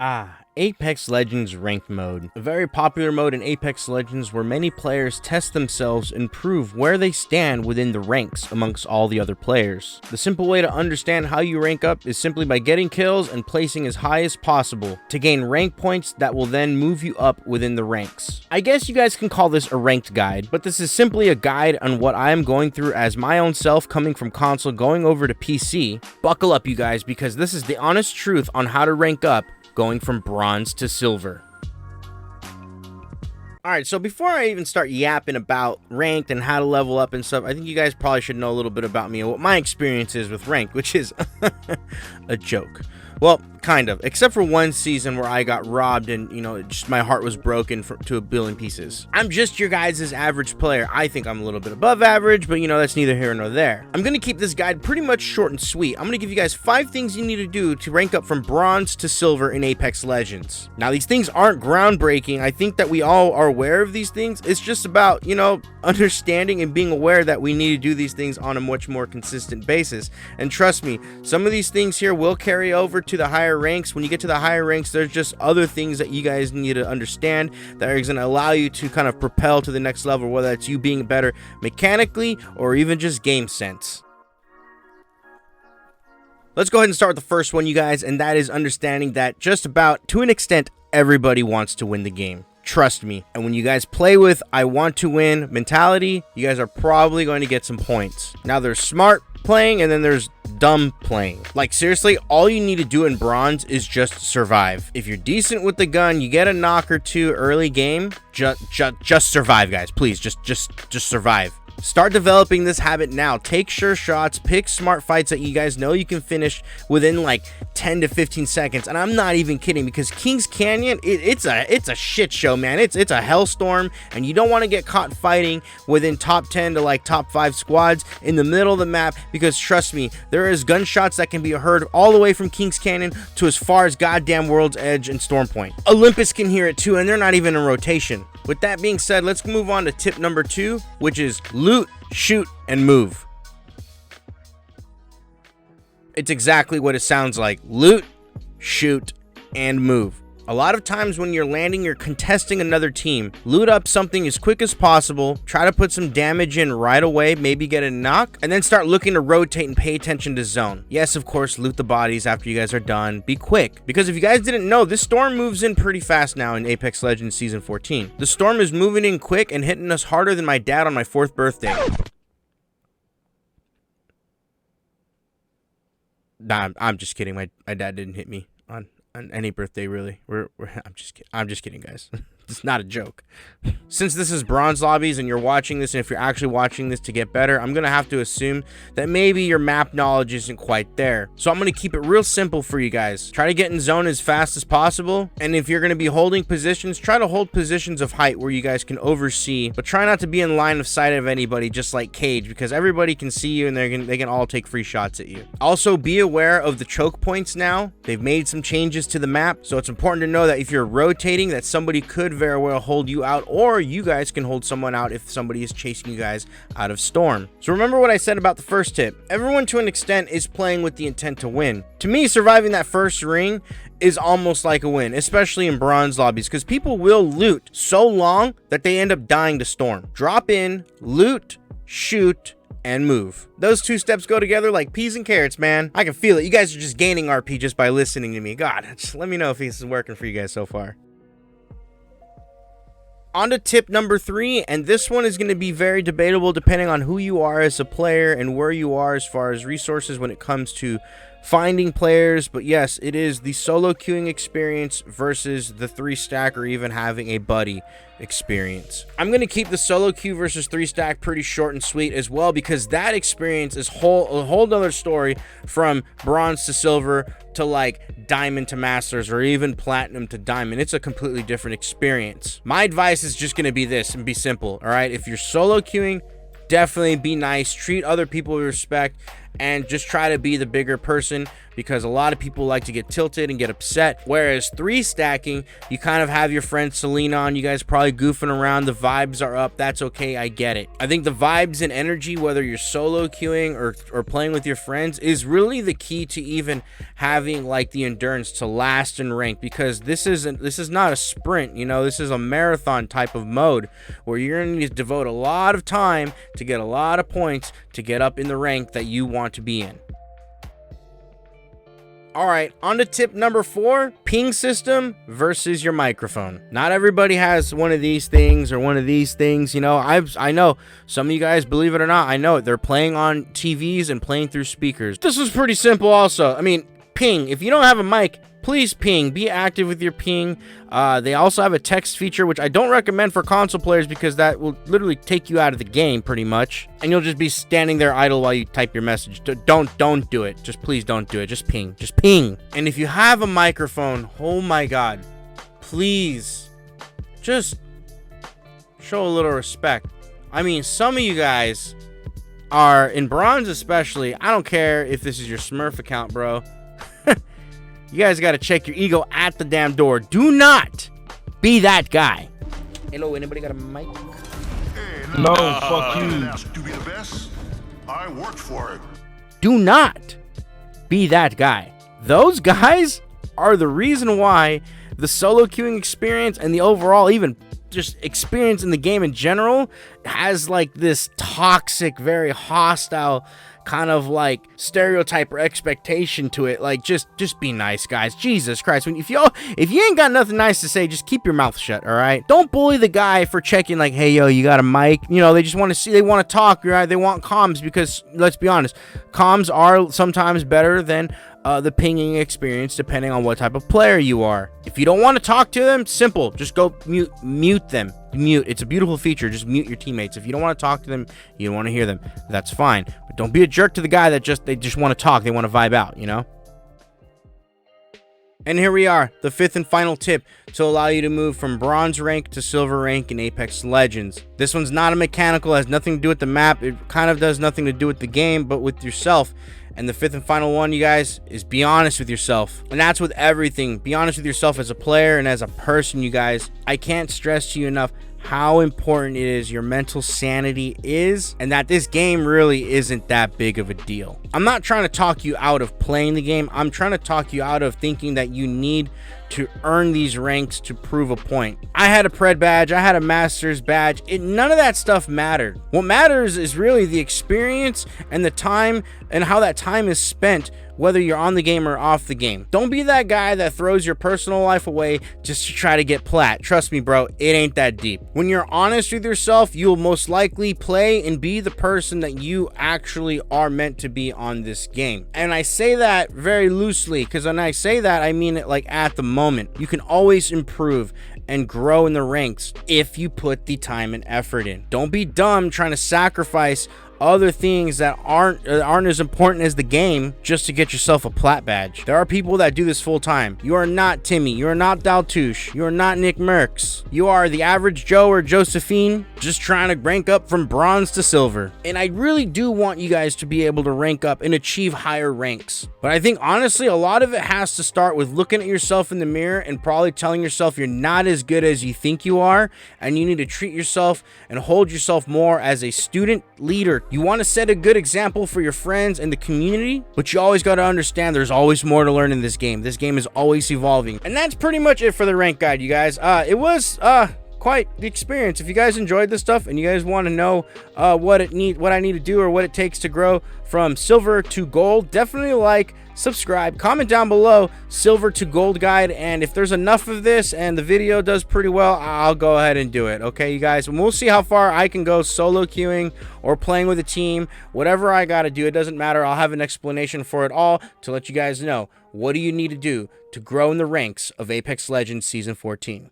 Apex Legends Ranked Mode. A very popular mode in Apex Legends where many players test themselves and prove where they stand within the ranks amongst all the other players. The simple way to understand how you rank up is simply by getting kills and placing as high as possible to gain rank points that will then move you up within the ranks. I guess you guys can call this a ranked guide, but this is simply a guide on what I am going through as my own self coming from console going over to PC. Buckle up, you guys, because this is the honest truth on how to rank up going from bronze to silver. Alright, so before I even start yapping about ranked and how to level up and stuff, I think you guys probably should know a little bit about me and what my experience is with ranked, which is a joke. Well, kind of, except for one season where I got robbed and, just my heart was broken to a billion pieces. I'm just your guys' average player. I think I'm a little bit above average, but that's neither here nor there. I'm going to keep this guide pretty much short and sweet. I'm going to give you guys 5 things you need to do to rank up from bronze to silver in Apex Legends. Now, these things aren't groundbreaking. I think that we all are aware of these things. It's just about, understanding and being aware that we need to do these things on a much more consistent basis. And trust me, some of these things here will carry over to the higher ranks. When you get to the higher ranks, there's just other things that you guys need to understand that are going to allow you to kind of propel to the next level, whether it's you being better mechanically or even just game sense. Let's go ahead and start with the first one, you guys, and that is understanding that just about, to an extent, everybody wants to win the game. Trust me. And when you guys play with I want to win mentality, you guys are probably going to get some points. Now, there's smart playing and then there's dumb playing. Like, seriously, all you need to do in bronze is just survive. If you're decent with the gun, you get a knock or two early game, just survive, guys. Please, just survive. Start developing this habit now. Take sure shots, pick smart fights that you guys know you can finish within like 10 to 15 seconds. And I'm not even kidding, because Kings Canyon, it's a shit show, man. It's a hellstorm, and you don't want to get caught fighting within top 10 to like top 5 squads in the middle of the map, because trust me, there is gunshots that can be heard all the way from Kings Canyon to as far as goddamn World's Edge and Stormpoint. Olympus can hear it too, and they're not even in rotation. With that being said, let's move on to tip number 2, which is loot, shoot, and move. It's exactly what it sounds like. Loot, shoot, and move. A lot of times when you're landing, you're contesting another team. Loot up something as quick as possible. Try to put some damage in right away, maybe get a knock, and then start looking to rotate and pay attention to zone. Yes, of course, loot the bodies after you guys are done. Be quick, because if you guys didn't know, this storm moves in pretty fast now in Apex Legends Season 14. The storm is moving in quick and hitting us harder than my dad on my 4th birthday. Nah, I'm just kidding. My dad didn't hit me on any birthday, really. I'm just kidding, guys. It's not a joke. Since this is bronze lobbies and you're watching this, and if you're actually watching this to get better, I'm gonna have to assume that maybe your map knowledge isn't quite there. So I'm gonna keep it real simple for you guys. Try to get in zone as fast as possible, and if you're gonna be holding positions, try to hold positions of height where you guys can oversee, but try not to be in line of sight of anybody, just like Cage, because everybody can see you and they can all take free shots at you. Also, be aware of the choke points now. They've made some changes to the map, so it's important to know that if you're rotating, that somebody could very well hold you out, or you guys can hold someone out if somebody is chasing you guys out of storm. So remember what I said about the first tip. Everyone to an extent is playing with the intent to win. To me, surviving that first ring is almost like a win, especially in bronze lobbies, because people will loot so long that they end up dying to storm. Drop in, loot, shoot, and move. Those 2 steps go together like peas and carrots, man. I can feel it. You guys are just gaining RP just by listening to me. God, just let me know if this is working for you guys so far. On to tip number 3, and this one is going to be very debatable depending on who you are as a player and where you are as far as resources when it comes to finding players. But yes, it is the solo queuing experience versus the 3-stack or even having a buddy experience. I'm going to keep the solo queue versus 3-stack pretty short and sweet as well, because that experience is a whole nother story from bronze to silver to like diamond to masters or even platinum to diamond. It's a completely different experience. My advice is just going to be this and be simple. All right, if you're solo queuing, definitely be nice, treat other people with respect, and just try to be the bigger person, because a lot of people like to get tilted and get upset. Whereas 3 stacking, you kind of have your friend Selena on, you guys probably goofing around, the vibes are up, that's okay, I get it. I think the vibes and energy, whether you're solo queuing or playing with your friends, is really the key to even having like the endurance to last in rank, because this is not a sprint, you know, this is a marathon type of mode where you're gonna need to devote a lot of time to get a lot of points to get up in the rank that you want to be in. All right, on to tip number 4, ping system versus your microphone. Not everybody has one of these things or one of these things, you know. I know some of you guys, believe it or not, I know it, they're playing on TVs and playing through speakers. This was pretty simple also. I mean, ping. If you don't have a mic, please ping. Be active with your ping. They also have a text feature, which I don't recommend for console players because that will literally take you out of the game pretty much, and you'll just be standing there idle while you type your message. Don't do it. Just please don't do it. Just ping. Just ping. And if you have a microphone, oh my god, please just show a little respect. I mean, some of you guys are in bronze, especially. I don't care if this is your Smurf account, bro. You guys got to check your ego at the damn door. Do not be that guy. Hello, anybody got a mic? Hey, no, fuck you. I didn't ask to be the best. I worked for it. Do not be that guy. Those guys are the reason why the solo queuing experience and the overall even just experience in the game in general has like this toxic, very hostile kind of like stereotype or expectation to it. Like just be nice, guys. Jesus Christ. If you ain't got nothing nice to say, just keep your mouth shut, all right? Don't bully the guy for checking like, hey, yo, you got a mic? You know, they just want to see, they want to talk, right? They want comms, because let's be honest, comms are sometimes better than the pinging experience, depending on what type of player you are. If you don't want to talk to them, simple, just go mute them. Mute. It's a beautiful feature. Just mute your teammates. If you don't want to talk to them, you don't want to hear them, that's fine. But don't be a jerk to the guy that they just want to talk, they want to vibe out, you know? And here we are, the 5th and final tip to allow you to move from bronze rank to silver rank in Apex Legends. This one's not a mechanical, has nothing to do with the map. It kind of does nothing to do with the game, but with yourself. And the 5th and final one, you guys, is be honest with yourself. And that's with everything. Be honest with yourself as a player and as a person, you guys. I can't stress to you enough how important it is your mental sanity is, and that this game really isn't that big of a deal. I'm not trying to talk you out of playing the game. I'm trying to talk you out of thinking that you need to earn these ranks to prove a point. I had a Pred badge, I had a Master's badge. None of that stuff mattered. What matters is really the experience and the time and how that time is spent, whether you're on the game or off the game. Don't be that guy that throws your personal life away just to try to get plat. Trust me, bro, it ain't that deep. When you're honest with yourself, you'll most likely play and be the person that you actually are meant to be on this game. And I say that very loosely, because when I say that, I mean it like at the moment. You can always improve and grow in the ranks if you put the time and effort in. Don't be dumb trying to sacrifice other things that aren't as important as the game just to get yourself a plat badge. There are people that do this full time. You are not Timmy. You are not Daltouche. You are not Nick Merckx. You are the average Joe or Josephine just trying to rank up from bronze to silver. And I really do want you guys to be able to rank up and achieve higher ranks. But I think honestly, a lot of it has to start with looking at yourself in the mirror and probably telling yourself you're not as good as you think you are, and you need to treat yourself and hold yourself more as a student leader. You want to set a good example for your friends and the community, but you always got to understand there's always more to learn in this game. This game is always evolving. And that's pretty much it for the rank guide, you guys. It was quite the experience. If you guys enjoyed this stuff and you guys want to know what I need to do or what it takes to grow from silver to gold, definitely like, subscribe, comment down below silver to gold guide, and if there's enough of this and the video does pretty well, I'll go ahead and do it. Okay, you guys, and we'll see how far I can go solo queuing or playing with a team. Whatever I gotta do, it doesn't matter. I'll have an explanation for it all to let you guys know what do you need to do to grow in the ranks of Apex Legends Season 14.